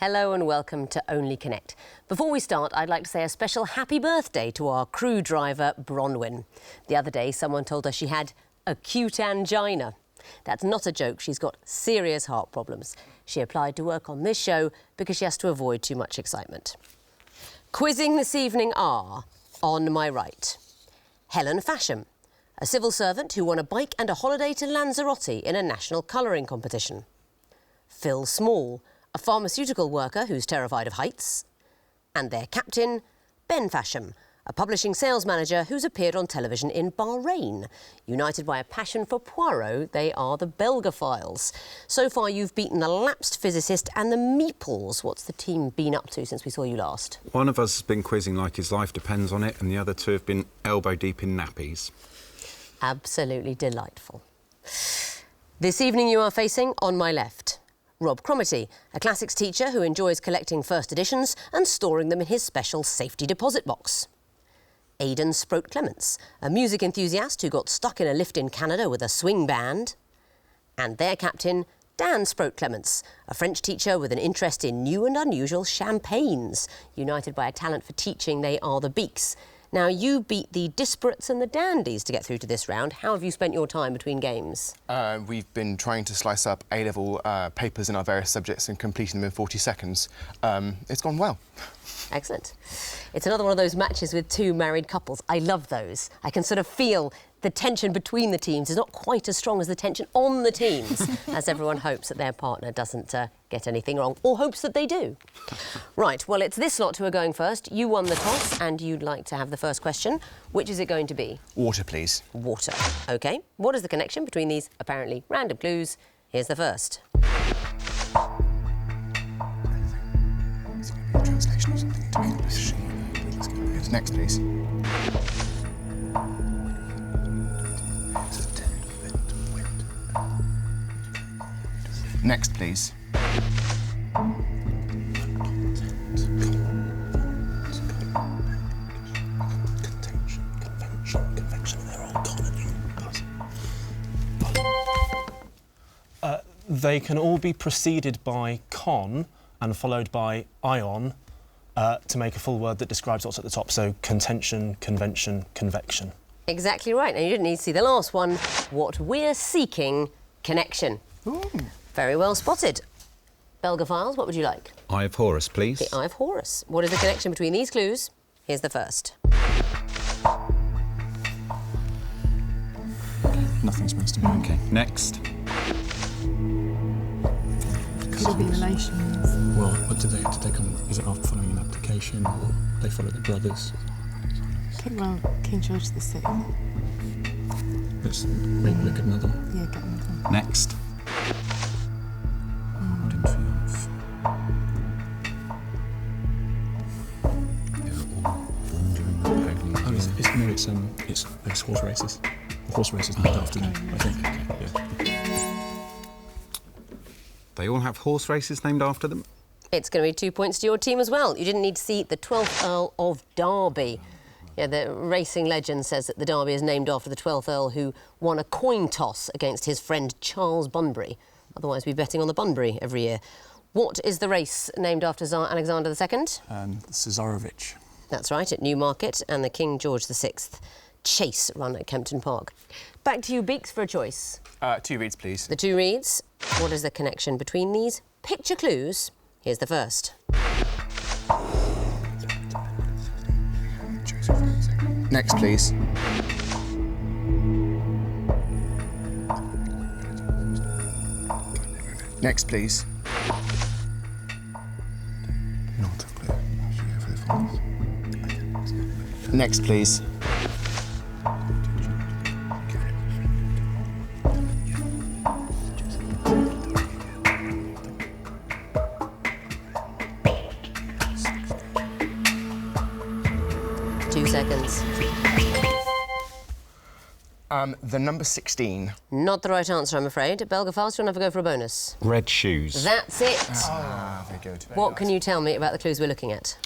Hello and welcome to Only Connect. Before we start, I'd like to say a special happy birthday to our crew driver, Bronwyn. The other day, someone told her she had acute angina. That's not a joke, she's got serious heart problems. She applied to work on this show because she has to avoid too much excitement. Quizzing this evening are, on my right, Helen Fasham, a civil servant who won a bike and a holiday to Lanzarote in a national colouring competition. Phil Small, a pharmaceutical worker who's terrified of heights. And their captain, Ben Fasham, a publishing sales manager who's appeared on television in Bahrain. United by a passion for Poirot, they are the Belgophiles. So far, you've beaten the lapsed physicist and the Meeples. What's the team been up to since we saw you last? One of us has been quizzing like his life depends on it, and the other two have been elbow deep in nappies. Absolutely delightful. This evening you are facing, on my left, Rob Cromitty, a classics teacher who enjoys collecting first editions and storing them in his special safety deposit box. Aidan Sproat-Clements, a music enthusiast who got stuck in a lift in Canada with a swing band. And their captain, Dan Sproat-Clements, a French teacher with an interest in new and unusual champagnes. United by a talent for teaching, they are the Beaks. Now, you beat the Disparates and the Dandies to get through to this round. How have you spent your time between games? We've been trying to slice up A-level papers in our various subjects and completing them in 40 seconds. It's gone well. Excellent. It's another one of those matches with two married couples. I love those. I can sort of feel the tension between the teams is not quite as strong as the tension on the teams, as everyone hopes that their partner doesn't get anything wrong, or hopes that they do. Right, well, it's this lot who are going first. You won the toss, and you'd like to have the first question. Which is it going to be? Water, please. Water. OK. What is the connection between these apparently random clues? Here's the first. Translation or something into English. Next, please. Next, please. Convention, they're all colony. They can all be preceded by con and followed by ion to make a full word that describes what's at the top. So contention, convention, convection. Exactly right. And you didn't need to see the last one. What we're seeking, connection. Ooh. Very well spotted. Belgophiles, what would you like? Eye of Horus, please. The Eye of Horus. What is the connection between these clues? Here's the first. Nothing supposed to be. OK, next. Could it be relations? Well, what did they come? Is it after following an application, or they follow the brothers? King George VI. Let's maybe look at another one. Yeah, get another one. Next. It's horse races. The horse races named after them, I think. Yeah. They all have horse races named after them? It's going to be 2 points to your team as well. You didn't need to see the 12th Earl of Derby. Yeah, the racing legend says that the Derby is named after the 12th Earl who won a coin toss against his friend Charles Bunbury. Otherwise, we'd be betting on the Bunbury every year. What is the race named after Tsar Alexander II? Cesarovich. That's right, at Newmarket, and the King George VI chase run at Kempton Park. Back to you, Beaks, for a choice. 2 reads, please. The 2 reads. What is the connection between these picture clues? Here's the first. Next, please. Next, please. Next, please. Seconds. The number 16. Not the right answer, I'm afraid. Belgophiles, do you want to have a go for a bonus? Red shoes. That's it. Very good. What can you tell me about the clues we're looking at?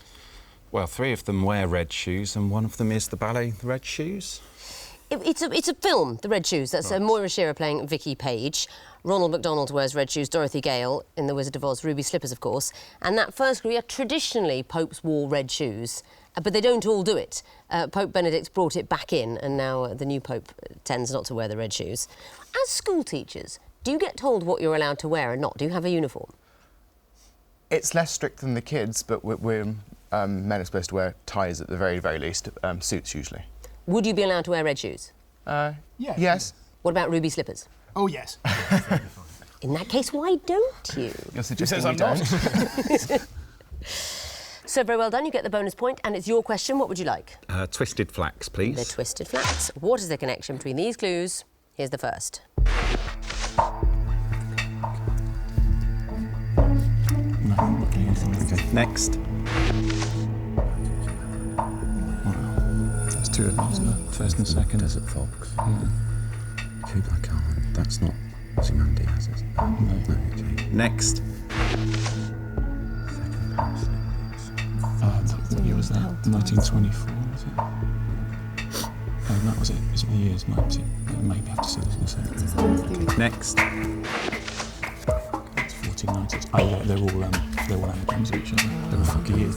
Well, 3 of them wear red shoes, and one of them is the ballet Red Shoes. It's a film, The Red Shoes. That's Moira Shearer playing Vicky Page. Ronald McDonald wears red shoes, Dorothy Gale in The Wizard of Oz, ruby slippers, of course. And that first group, traditionally, popes wore red shoes, but they don't all do it. Pope Benedict's brought it back in, and now the new pope tends not to wear the red shoes. As school teachers, do you get told what you're allowed to wear and not? Do you have a uniform? It's less strict than the kids, but we're men are supposed to wear ties at the very, very least, suits usually. Would you be allowed to wear red shoes? Yes. What about ruby slippers? Oh, yes. In that case, why don't you? You're suggesting says I'm not. So, very well done. You get the bonus point, and it's your question. What would you like? Twisted flax, please. The twisted flax. What is the connection between these clues? Here's the first. No, I'm not getting anything. Okay, next. That's two of them, isn't it? First and second. Desert Fox. Kublai Khan. That's not Ozymandias, is it? No. Okay. Next. Second Paralympics. What year was that? 1924, was it? Oh, that was it. Is it the years? Maybe have to see this in a second. Next. It's 1490s. Oh, yeah, they're all anagrams of each other. They're fucking years.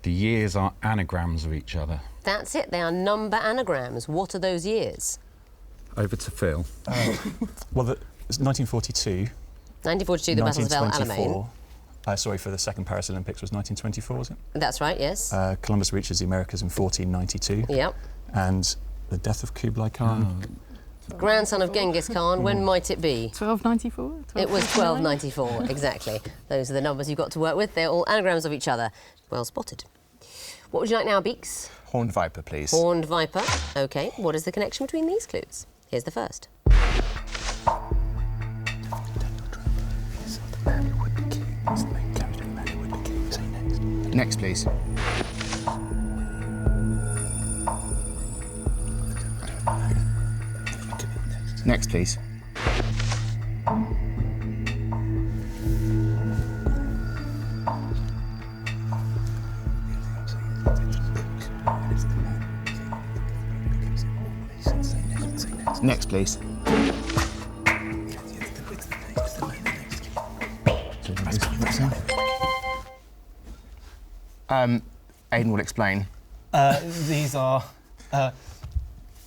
The years are anagrams of each other. That's it. They are number anagrams. What are those years? Over to Phil. Well, it's 1942. 1942, the Battles of El Alamein. Sorry, for the second Paris Olympics was 1924, was it? That's right, yes. Columbus reaches the Americas in 1492. Yep. And the death of Kublai Khan. Grandson of Genghis Khan, when might it be? 1294? It was 1294, exactly. Those are the numbers you've got to work with. They're all anagrams of each other. Well spotted. What would you like now, Beaks? Horned viper, please. Horned viper. OK, what is the connection between these clues? Here's the first. Next, please. Next, please. Next, please. Aidan will explain. These are...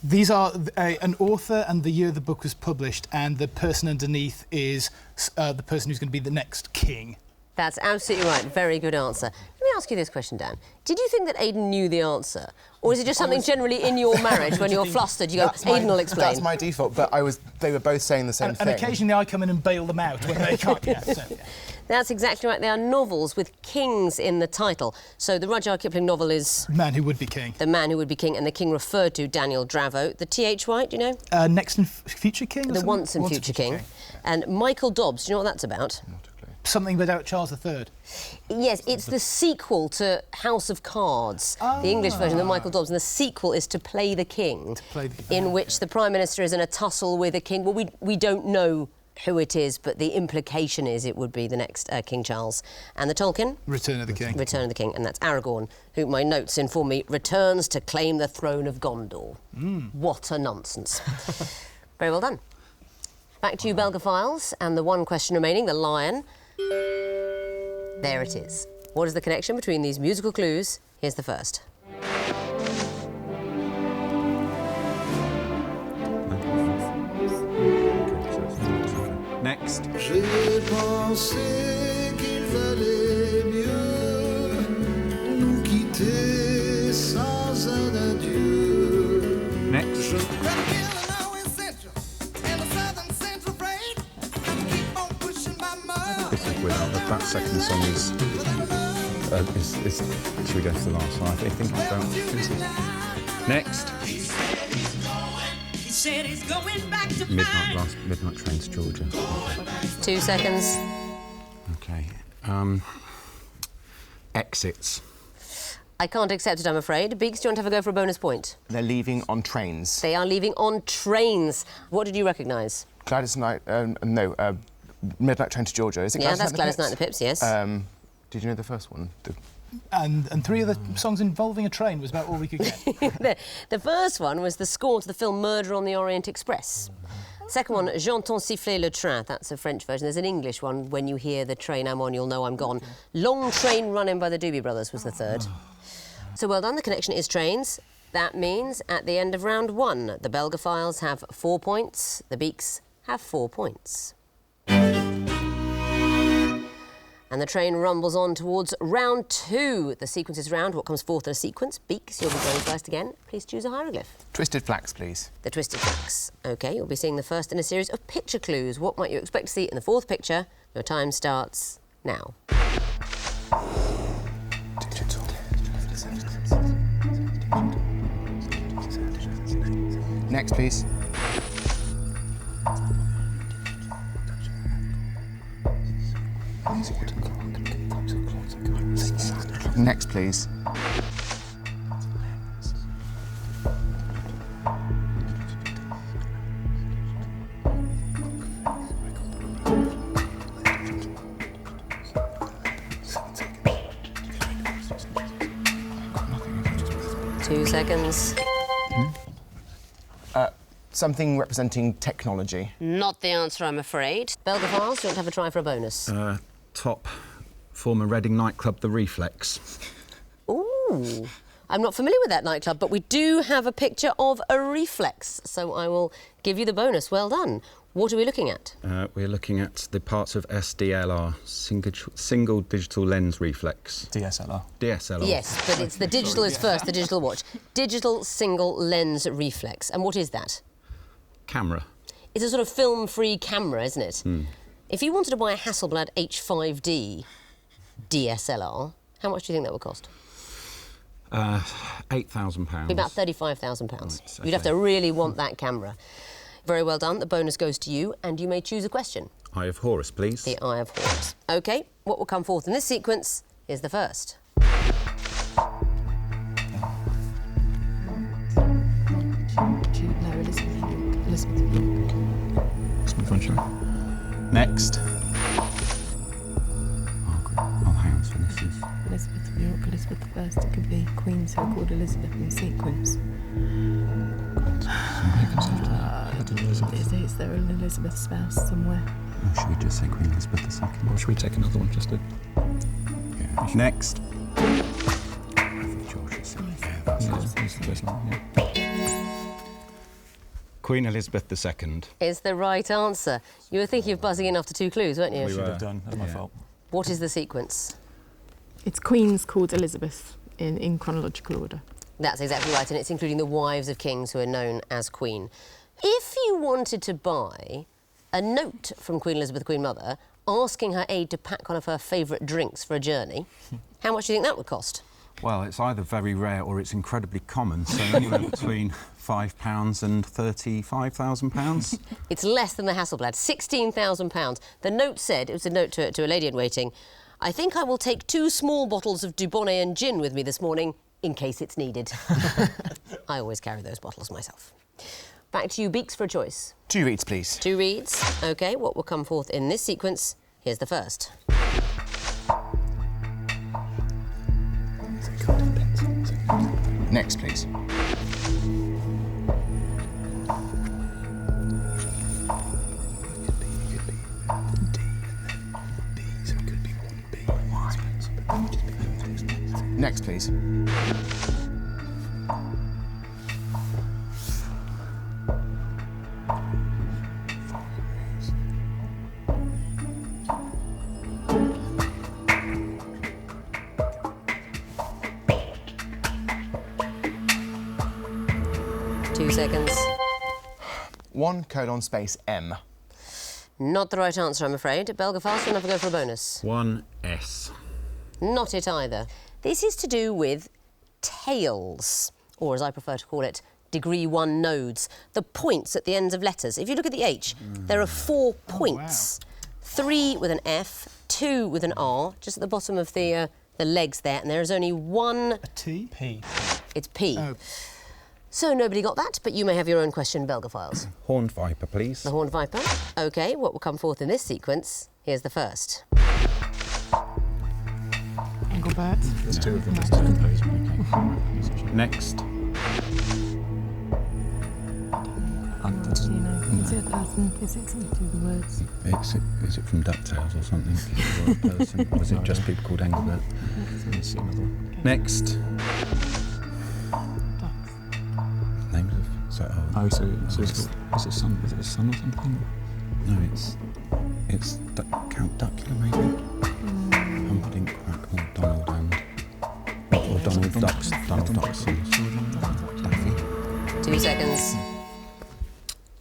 These are an author and the year the book was published, and the person underneath is the person who's going to be the next king. That's absolutely right. Very good answer. Let me ask you this question, Dan. Did you think that Aidan knew the answer? Or is it just something generally in your marriage when you're flustered, you go, Aidan will explain? That's my default, but they were both saying the same thing. And occasionally I come in and bail them out when they can't. Yeah. That's exactly right. They are novels with kings in the title. So the Rudyard Kipling novel is... Man Who Would Be King. The Man Who Would Be King, and the king referred to, Daniel Dravo. The T.H. White, do you know? Next and Future King? The Once and Future King. And Michael Dobbs, do you know what that's about? Not a clue. Something about Charles III. Yes, it's the sequel to House of Cards, the English version of Michael Dobbs, and the sequel is To Play the King, in which the Prime Minister is in a tussle with a king. Well, we don't know who it is, but the implication is it would be the next King Charles. And the Tolkien? Return of the King. Return of the King, and that's Aragorn, who, my notes inform me, returns to claim the throne of Gondor. What a nonsense. Very well done. Back to you, Belgophiles, and the one question remaining, the lion. There it is. What is the connection between these musical clues? Here's the first. Next. J'ai pensé qu'il valait mieux nous quitter sans un adieu. Next. That second song is should we go to the last one? I think it's about... Next. Midnight Train to Georgia. 2 seconds. Okay. Exits. I can't accept it, I'm afraid. Beaks, do you want to have a go for a bonus point? They're leaving on trains. They are leaving on trains. What did you recognise? Gladys Knight, Midnight Train to Georgia. Is it Yeah, Gladys that's Knight Gladys Knight and the Pips, yes. Did you know the first one? and 3 other songs involving a train was about all we could get. The first one was the score to the film Murder on the Orient Express. Second one, J'entends siffler le train. That's a French version. There's an English one, When You Hear the Train I'm On, You'll Know I'm Gone. Long Train Running by the Doobie Brothers was the third. So well done, the connection is trains. That means at the end of round 1, the Belgophiles have 4 points, the Beaks have 4 points. And the train rumbles on towards round 2. The sequence is round. What comes fourth in a sequence? Beaks, you'll be going first again. Please choose a hieroglyph. Twisted flax, please. The twisted flax. OK, you'll be seeing the first in a series of picture clues. What might you expect to see in the 4th picture? Your time starts now. Next, please. Next, please. Two seconds. Something representing technology. Not the answer, I'm afraid. Belgophiles, do you want to have a try for a bonus? Top former Reading nightclub, The Reflex. Ooh. I'm not familiar with that nightclub, but we do have a picture of a reflex, so I will give you the bonus. Well done. What are we looking at? We're looking at the parts of SDLR, single digital lens reflex. DSLR. DSLR. Yes, but it's the digital is first, the digital watch. Digital single lens reflex. And what is that? Camera. It's a sort of film-free camera, isn't it? If you wanted to buy a Hasselblad H5D DSLR, how much do you think that would cost? £8,000. Be about £35,000. Right, You'd have to really want that camera. Very well done. The bonus goes to you, and you may choose a question. Eye of Horus, please. The Eye of Horus. OK, what will come forth in this sequence is the first. Elizabeth of York. Let's move on, shall we? Next. Margaret. Oh, hang on, so this is... Elizabeth of York, Elizabeth I. It could be Queen, so called Elizabeth in sequence. Somebody comes after that. Is there an Elizabeth spouse somewhere? Or should we just say Queen Elizabeth II? Or should we take another one just to... Yeah. Next. George VI. That's the best one, yeah. Queen Elizabeth II. Is the right answer. You were thinking of buzzing in after 2 clues, weren't you? We Should were. have done. That's my fault. What is the sequence? It's Queens called Elizabeth in chronological order. That's exactly right, and it's including the wives of kings who are known as Queen. If you wanted to buy a note from Queen Elizabeth, Queen Mother, asking her aide to pack one of her favourite drinks for a journey, how much do you think that would cost? Well, it's either very rare or it's incredibly common, so anywhere between £5 and £35,000. It's less than the Hasselblad, £16,000. The note said, it was a note to a lady in waiting, I think I will take 2 small bottles of Dubonnet and gin with me this morning, in case it's needed. I always carry those bottles myself. Back to you, Beaks, for a choice. 2 reads, please. 2 reads. OK, what will come forth in this sequence? Here's the first. Next, please. Next, please. Two seconds. 1:M. Not the right answer, I'm afraid. Belgophiles will never go for a bonus. 1S. Not it either. This is to do with tails, or as I prefer to call it, degree 1 nodes, the points at the ends of letters. If you look at the H, there are 4 points. 3 with an F, 2 with an R, just at the bottom of the legs there, and there is only 1... A T? P. It's P. Oh. So nobody got that, but you may have your own question, Belgophiles. Horned viper, please. The horned viper. OK, what will come forth in this sequence? Here's the first. single birds. There's two of them. There's two composers. Okay. Next. Do you know? Is it a person? Is it something to do with words? Is it from DuckTales or something? Or a person? Or is it just people called Engelbert? Let's see another one. Okay. Next. Ducks. Names of... So, Oh, so is it sun? Is it a sun or something? No, it's Count Duckula maybe. Humperdinck, Quackmore, Donald and... Or Donald Ducks. Donald Ducks. Daffy. 2 seconds.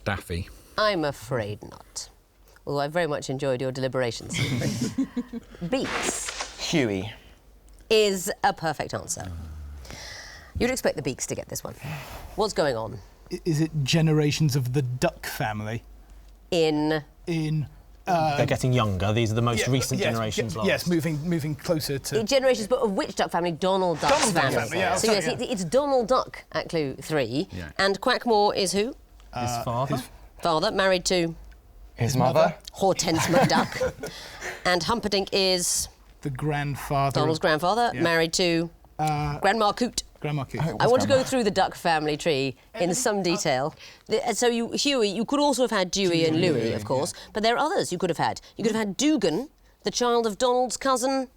Daffy. I'm afraid not. Although I very much enjoyed your deliberations. Beaks Huey. is a perfect answer. You'd expect the Beaks to get this one. What's going on? Is it generations of the duck family? In They're getting younger. These are the most recent generations. Yes, moving closer to... generations, but of which duck family? Donald Duck's Donald Duck's family. family, yeah, So sorry, yes, yeah. it's Donald Duck at clue 3. Yeah. And Quackmore is who? His father. Father, married to His mother. Hortense McDuck. And Humperdinck is The grandfather... Donald's grandfather, Yeah. married to Grandma Coot. Grandma Coot. I want to go through the duck family tree in some detail. So Huey, you could also have had Dewey and Louie, of course, but there are others you could have had. You could have had Dugan, the child of Donald's cousin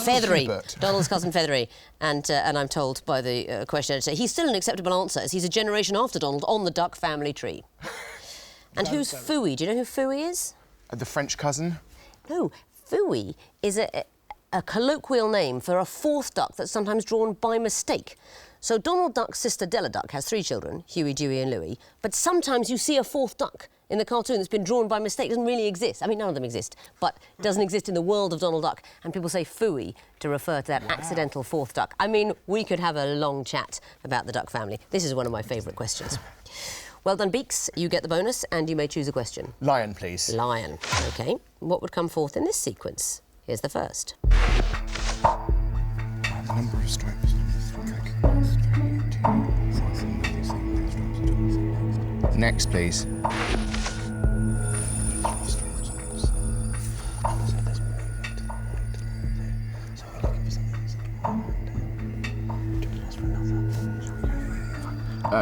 Feathery. Hubert. Donald's cousin Feathery. And I'm told by the question editor, he's still an acceptable answer as he's a generation after Donald on the duck family tree. And who's Phooey? Do you know who Phooey is? The French cousin. No, Phooey is a colloquial name for a fourth duck that's sometimes drawn by mistake. So Donald Duck's sister Della Duck has 3 children, Huey, Dewey and Louie, but sometimes you see a fourth duck in the cartoon that's been drawn by mistake. It doesn't really exist. I mean, none of them exist, but it doesn't exist in the world of Donald Duck, and people say Phooey to refer to that accidental fourth duck. I mean, we could have a long chat about the duck family. This is one of my favourite questions. Well done, Beaks. You get the bonus, and you may choose a question. Lion, please. Lion. OK. What would come forth in this sequence? Here's the first. The number of stripes. Next, please.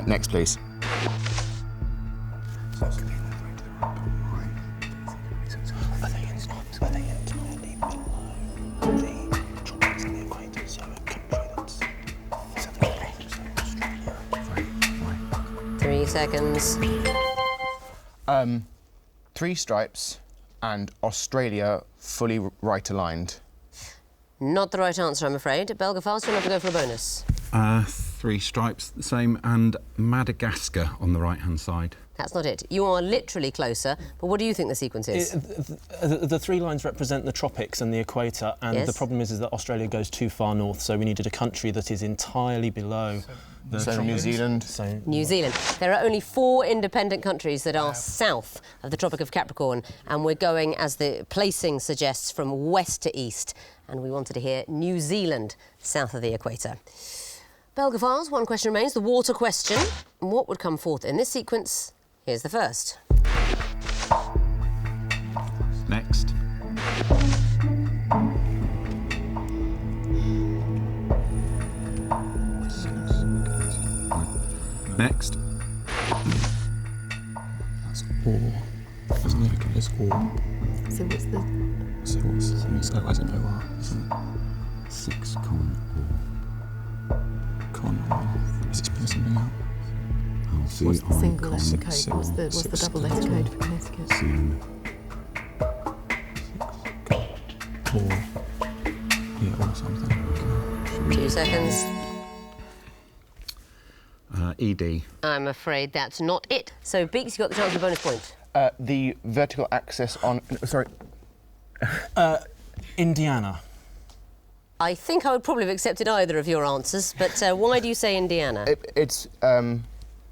Next, please. Are they entirely below the tropics and the equator? So a country that's Australia. 3 seconds. 3 stripes and Australia fully right aligned. Not the right answer, I'm afraid. Belgophiles, do you want to go for a bonus? 3 stripes, the same, and Madagascar on the right-hand side. That's not it. You are literally closer, but what do you think the sequence is? The 3 lines represent the tropics and the equator, and Yes. the problem is that Australia goes too far north, so we needed a country that is entirely below the So tropics. New Zealand. So New Zealand. There are only 4 independent countries that are south of the Tropic of Capricorn, and we're going, as the placing suggests, from west to east, and we wanted to hear New Zealand south of the equator. Belgophiles, 1 question remains, the water question. And what would come forth in this sequence? Here's the first. Next. Next. That's or. Isn't it? It's or. So what's the... So what's... It's like, as in OR, isn't it? 6 con Con or... Is it spelling something out? What's the single letter code? six, What's the six, double letter six, code for Connecticut? Or... Yeah, or something. Okay. 2 seconds. ED. I'm afraid that's not it. So, Beaks, you got the chance for a bonus point. The vertical axis on... Sorry. Indiana. I think I would probably have accepted either of your answers, but why do you say Indiana? It's...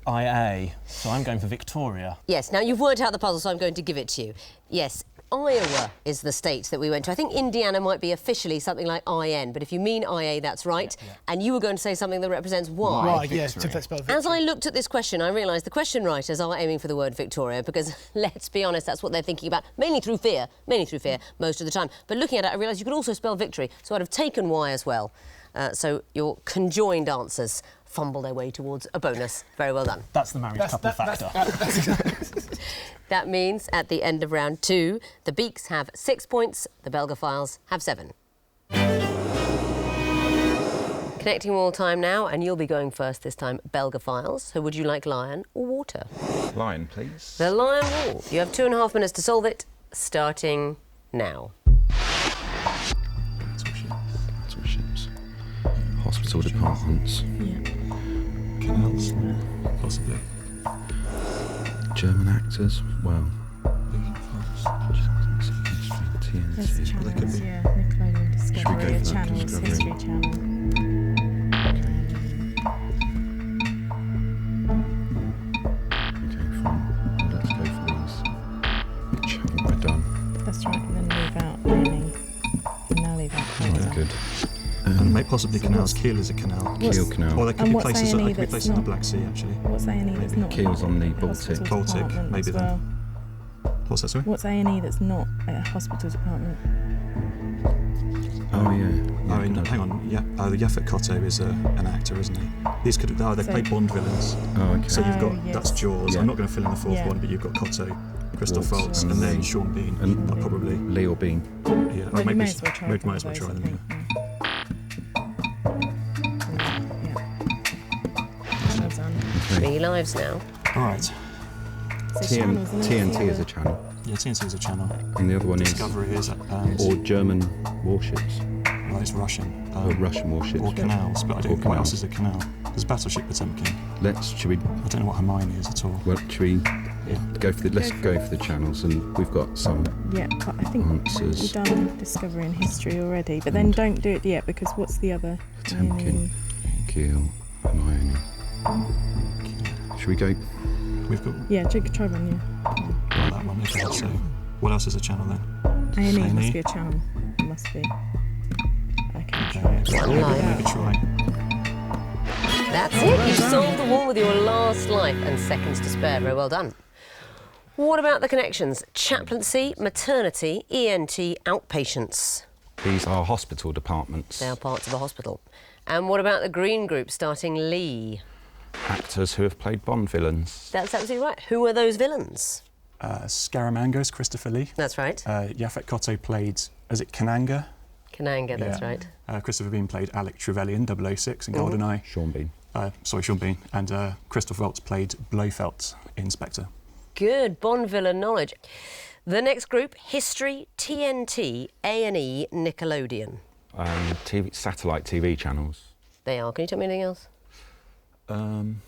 IA. So I'm going for Victoria. Yes, now you've worked out the puzzle, so I'm going to give it to you. Yes, Iowa is the state that we went to. I think Indiana might be officially something like IN, but if you mean IA, that's right. Yeah. And you were going to say something that represents Y. Right, yes, to spell victory. As I looked at this question, I realised the question writers are aiming for the word Victoria because, let's be honest, that's what they're thinking about, mainly through fear most of the time. But looking at it, I realised you could also spell victory, so I'd have taken Y as well. So your conjoined answers fumble their way towards a bonus. Very well done. That's the married couple factor. That means at the end of round 2, the Beaks have 6 points, the Belgophiles have 7. Connecting wall time now, and you'll be going first this time, Belgophiles. So would you like lion or water? Lion, please. The lion wall. You have 2.5 minutes to solve it, starting now. Battle ships. Hospital departments. Yeah. Canals, possibly. German actors, well. There's TNT. channels, yeah. Nickelodeon Discovery, for that? channels, Discovery. History Channel. Okay, fine. Let's go for these. Channel, we're done. That's right, and then leave out any. And now leave out Right, Canada. good. And make possibly canals. Kiel is a canal. Kiel Canal. Or there could And be what's places, A&E there could be that's places in the not? Black Sea, actually. What's A&E that's not? Kiel's on the a Baltic. hospital Baltic, department maybe as then. well? What's that, sorry? What's A&E that's not a hospital department? Oh, yeah. Oh, hang on. Yeah, the Yaphet Kotto is an actor, isn't he? These could they play Bond villains. Oh, okay. So you've got yes. that's Jaws. Yeah. I'm not going to fill in the fourth Yeah. one, but you've got Kotto, Christoph Waltz Waltz, and and then Lee. Sean Bean. And Probably. Lee or Bean. Yeah. Well, you maybe may as well try might a couple as well of try those, them. I think. Well done. 3 lives now. All right. So channels, and then TNT what's the is a other? channel. Yeah, TNT is a channel. And the other one Discovery is or German warships. well, it's Russian. Or Russian warships. Or canals, but I Or don't know what else canals. is a canal. There's Battleship Potemkin. Should we, I don't know what Hermione is at all. well, should we Yeah. let's go for the channels, and we've got some Yeah, but I think answers. we've done Discovery and History already, but then don't do it yet because what's the other? Potemkin, Kiel, Hermione. Should we go? We've got Yeah, try one, yeah. that one. Okay, so what else is a channel then? A&E A&E. must be a channel. It must be. Okay, try it. One life. Maybe try. That's it. You solved the wall with your last life and seconds to spare. Very well done. What about the connections? Chaplaincy, maternity, ENT, outpatients. These are hospital departments. They are parts of a hospital. And what about the green group starting Lee? Actors who have played Bond villains. That's absolutely right. Who are those villains? Scaramangos, Christopher Lee. That's right. Yaphet Kotto played, is it Kananga? Kananga, that's Yeah. right. Christopher Bean played Alec Trevelyan, 006 in GoldenEye. Sean Bean. Sean Bean. And Christoph Waltz played Blofeld in Spectre. Good Bond villain knowledge. The next group, history, TNT, A&E, Nickelodeon. Satellite TV channels. They are. Can you tell me anything else? Um,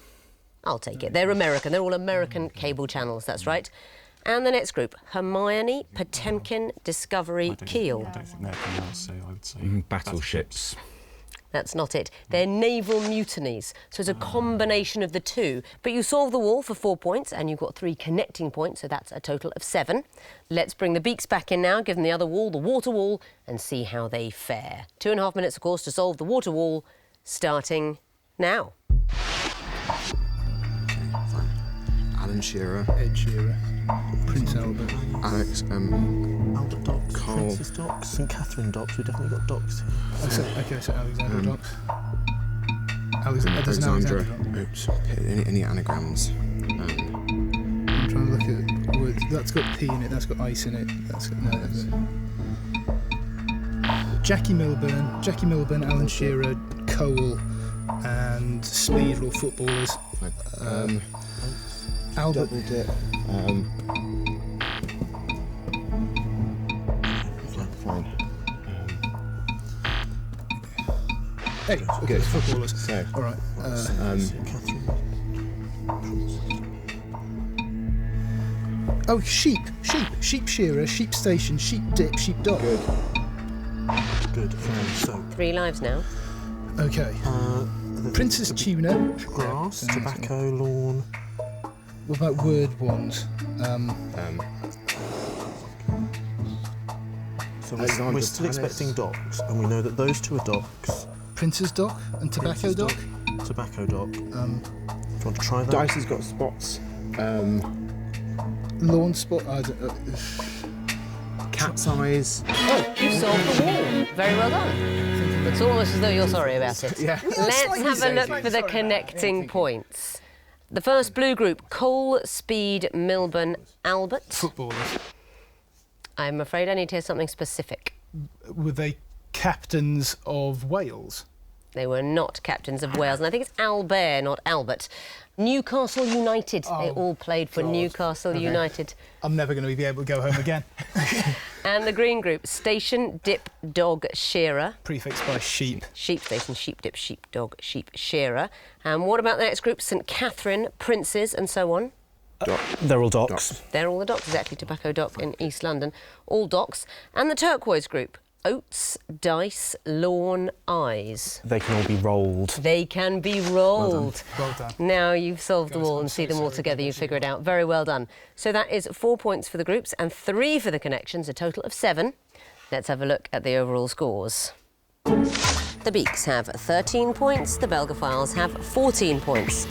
I'll take it. They're American. They're all American cable channels, that's right. And the next group, Hermione, Potemkin, Discovery, Kiel. I don't think they're canals, so I would say battleships. That's not it. They're naval mutinies. So it's a combination of the two. But you solved the wall for 4 points and you've got 3 connecting points, so that's a total of 7. Let's bring the Beaks back in now, give them the other wall, the water wall, and see how they fare. 2.5 minutes, of course, to solve the water wall, starting now. Alan Shearer, Ed Shearer, Prince Albert. Alex, Albert Docks, Cole. Francis Docks, St Catherine Docks. We've definitely got Docks here. Oh, so Alexander Docks. There's an Alexander Alexandra. Docks. Oops. Any anagrams? I'm trying to look at words. That's got P in it, that's got ice in it. That's got, no, that's it. Jackie Milburn, Alan Shearer, Cole, and Speed are all footballers. Albert. Doubled it. Fine. Hey, okay, footballers. So, All right. Sheep shearer, sheep station, sheep dip, sheep dog. good. Good. So 3 lives now. Okay. Princess Tuna. grass, Yeah, tobacco, lawn. What about word ones? So Alexander we're still Palace. expecting docks, and we know that those two are docks. Prince's Dock and Tobacco Dock. Tobacco dock. Do you want to try that? Dice has got spots. Lawn Spot. Cat's eyes. Oh, you solved the wall. Very well done. It's almost as though you're sorry about it. Yeah. Let's have a look for the connecting points. The first blue group, Cole, Speed, Milburn, Albert. Footballers. I'm afraid I need to hear something specific. Were they captains of Wales? They were not captains of Wales, and I think it's Albert, not Albert. Newcastle United. They all played for Newcastle United. I'm never going to be able to go home again. And the green group, Station, Dip, Dog, Shearer. Prefixed by sheep. Sheep Station, Sheep, Dip, Sheep, Dog, Sheep, Shearer. And what about the next group? St Catherine, Princes, and so on. They're all docks. They're all the docks, exactly. Tobacco Dock in East London. All docks. And the turquoise group, Oats, Dice, Lawn, Eyes. They can all be rolled. They can be rolled. Well done. Now you've solved them Guys, all I'm and see so them all sorry together. about You that. figure it out. Very well done. So that is 4 points for the groups and 3 for the connections, a total of 7. Let's have a look at the overall scores. The Beaks have 13 points. The Belgophiles have 14 points.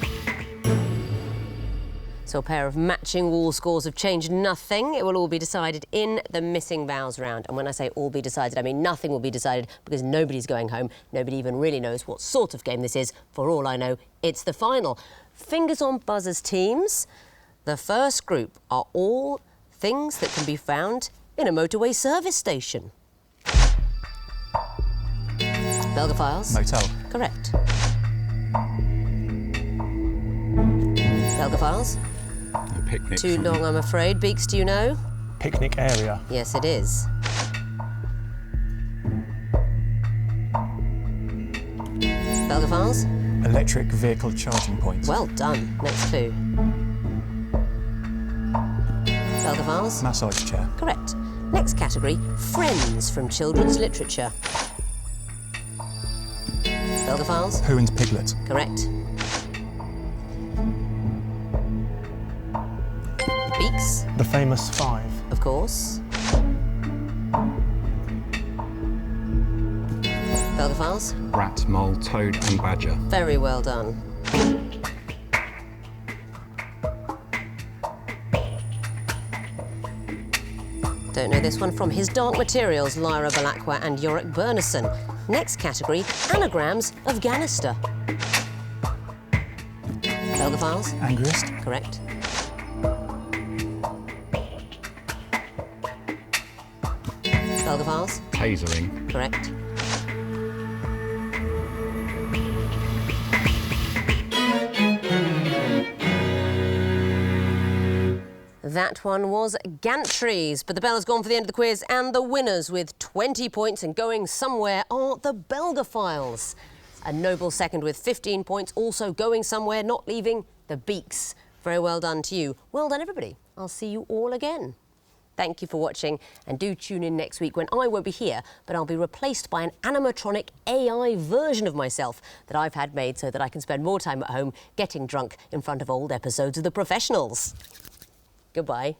So a pair of matching wall scores have changed nothing. It will all be decided in the missing vowels round. And when I say all be decided, I mean nothing will be decided because nobody's going home. Nobody even really knows what sort of game this is. For all I know, it's the final. Fingers on buzzers, teams. The first group are all things that can be found in a motorway service station. Belgophiles? Motel. Correct. Belgophiles? A picnic. Too something. long, I'm afraid. Beaks, do you know? Picnic area. Yes, it is. Belgophiles? Electric vehicle charging point. Well done. Next clue. Belgophiles? Massage chair. Correct. Next category, friends from children's literature. Belgophiles? Pooh and Piglet. Correct. Beaks? The famous 5. Of course. Belgophiles? Rat, mole, toad and badger. Very well done. Don't know this one from His Dark Materials, Lyra Balakwa and Yorick Burnison. Next category, anagrams of Ganister. Belgophiles? Angriest. Correct. Belgophiles? Tasering. Correct. That one was gantries, but the bell has gone for the end of the quiz, and the winners with 20 points and going somewhere are the Belgophiles. A noble second with 15 points, also going somewhere, not leaving the Beaks. Very well done to you. Well done, everybody. I'll see you all again. Thank you for watching, and do tune in next week when I won't be here, but I'll be replaced by an animatronic AI version of myself that I've had made so that I can spend more time at home getting drunk in front of old episodes of The Professionals. Goodbye.